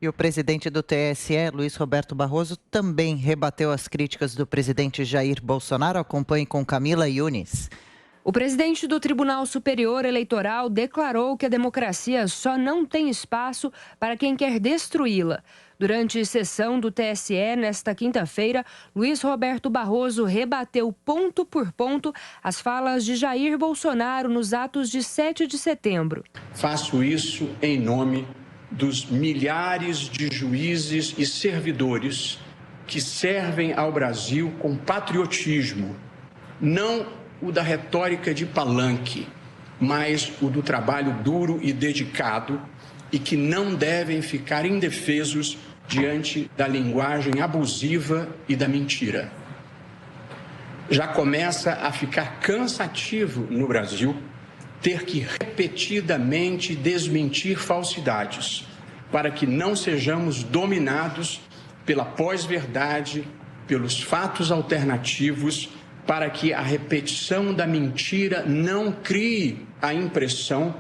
E o presidente do TSE, Luiz Roberto Barroso, também rebateu as críticas do presidente Jair Bolsonaro. Acompanhe com Camila Yunes. O presidente do Tribunal Superior Eleitoral declarou que a democracia só não tem espaço para quem quer destruí-la. Durante sessão do TSE, nesta quinta-feira, Luiz Roberto Barroso rebateu ponto por ponto as falas de Jair Bolsonaro nos atos de 7 de setembro. Faço isso em nome dos milhares de juízes e servidores que servem ao Brasil com patriotismo, não o da retórica de palanque, mas o do trabalho duro e dedicado e que não devem ficar indefesos diante da linguagem abusiva e da mentira. Já começa a ficar cansativo no Brasil ter que repetidamente desmentir falsidades, para que não sejamos dominados pela pós-verdade, pelos fatos alternativos, para que a repetição da mentira não crie a impressão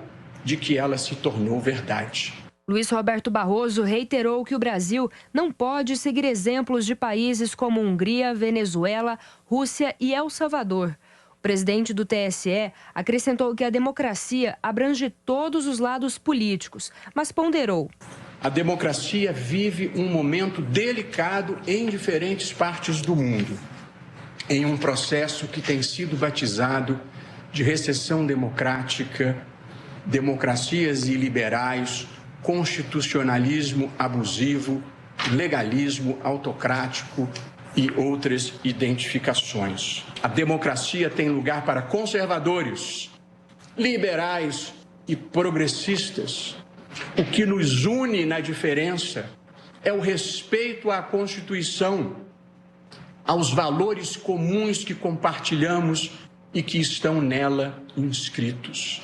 de que ela se tornou verdade. Luiz Roberto Barroso reiterou que o Brasil não pode seguir exemplos de países como Hungria, Venezuela, Rússia e El Salvador. O presidente do TSE acrescentou que a democracia abrange todos os lados políticos, mas ponderou: a democracia vive um momento delicado em diferentes partes do mundo, em um processo que tem sido batizado de recessão democrática, democracias iliberais, constitucionalismo abusivo, legalismo autocrático e outras identificações. A democracia tem lugar para conservadores, liberais e progressistas. O que nos une na diferença é o respeito à Constituição, aos valores comuns que compartilhamos e que estão nela inscritos.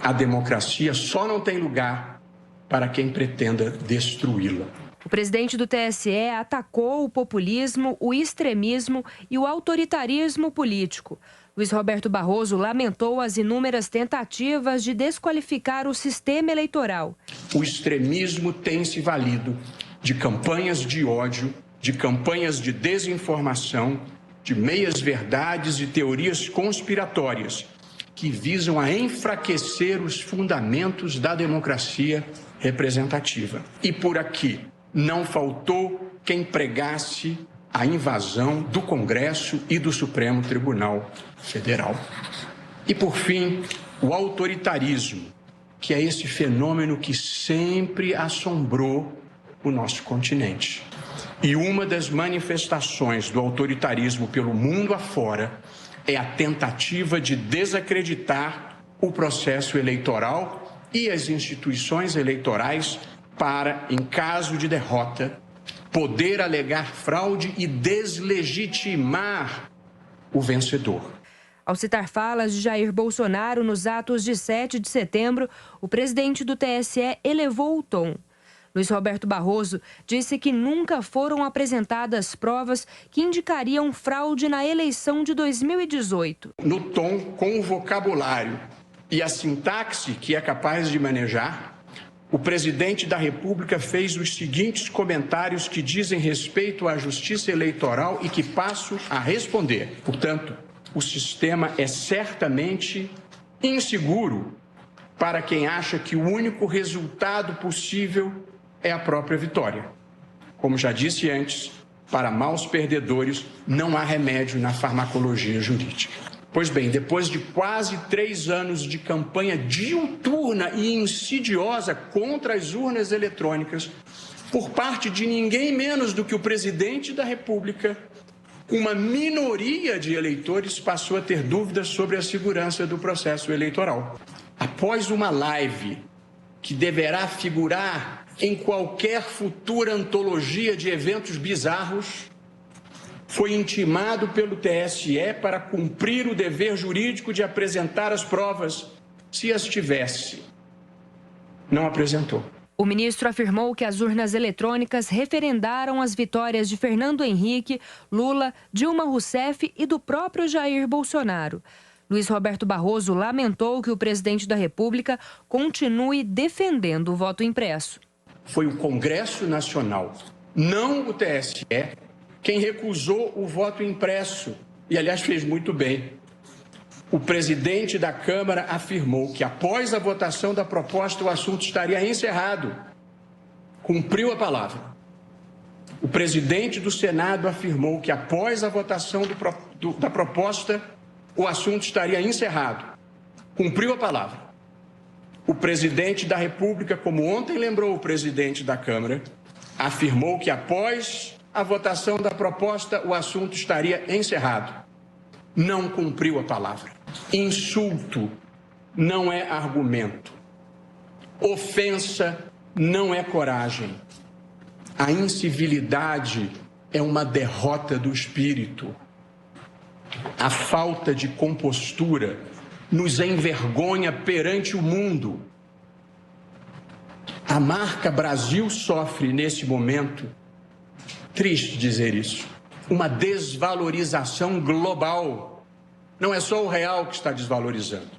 A democracia só não tem lugar para quem pretenda destruí-la. O presidente do TSE atacou o populismo, o extremismo e o autoritarismo político. Luiz Roberto Barroso lamentou as inúmeras tentativas de desqualificar o sistema eleitoral. O extremismo tem se valido de campanhas de ódio, de campanhas de desinformação, de meias-verdades e teorias conspiratórias que visam a enfraquecer os fundamentos da democracia representativa. E por aqui não faltou quem pregasse a invasão do Congresso e do Supremo Tribunal Federal. E por fim, o autoritarismo, que é esse fenômeno que sempre assombrou o nosso continente. E uma das manifestações do autoritarismo pelo mundo afora é a tentativa de desacreditar o processo eleitoral e as instituições eleitorais para, em caso de derrota, poder alegar fraude e deslegitimar o vencedor. Ao citar falas de Jair Bolsonaro nos atos de 7 de setembro, o presidente do TSE elevou o tom. Luiz Roberto Barroso disse que nunca foram apresentadas provas que indicariam fraude na eleição de 2018. No tom, com o vocabulário e a sintaxe que é capaz de manejar, o presidente da República fez os seguintes comentários que dizem respeito à justiça eleitoral e que passo a responder. Portanto, o sistema é certamente inseguro para quem acha que o único resultado possível é a própria vitória. Como já disse antes, para maus perdedores não há remédio na farmacologia jurídica. Pois bem, depois de quase 3 anos de campanha diuturna e insidiosa contra as urnas eletrônicas, por parte de ninguém menos do que o presidente da República, uma minoria de eleitores passou a ter dúvidas sobre a segurança do processo eleitoral. Após uma live que deverá figurar em qualquer futura antologia de eventos bizarros, foi intimado pelo TSE para cumprir o dever jurídico de apresentar as provas, se as tivesse. Não apresentou. O ministro afirmou que as urnas eletrônicas referendaram as vitórias de Fernando Henrique, Lula, Dilma Rousseff e do próprio Jair Bolsonaro. Luiz Roberto Barroso lamentou que o presidente da República continue defendendo o voto impresso. Foi o Congresso Nacional, não o TSE, quem recusou o voto impresso. E, aliás, fez muito bem. O presidente da Câmara afirmou que, após a votação da proposta, o assunto estaria encerrado. Cumpriu a palavra. O presidente do Senado afirmou que, após a votação da proposta, o assunto estaria encerrado. Cumpriu a palavra. O presidente da República, como ontem lembrou o presidente da Câmara, afirmou que, após a votação da proposta, o assunto estaria encerrado. Não cumpriu a palavra. Insulto não é argumento. Ofensa não é coragem. A incivilidade é uma derrota do espírito. A falta de compostura nos envergonha perante o mundo. A marca Brasil sofre nesse momento, triste dizer isso, uma desvalorização global. Não é só o real que está desvalorizando.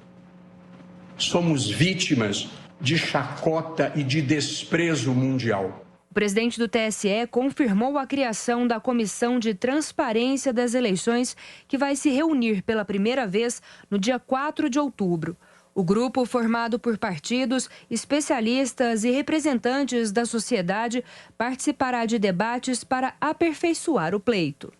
Somos vítimas de chacota e de desprezo mundial. O presidente do TSE confirmou a criação da Comissão de Transparência das Eleições, que vai se reunir pela primeira vez no dia 4 de outubro. O grupo, formado por partidos, especialistas e representantes da sociedade, participará de debates para aperfeiçoar o pleito.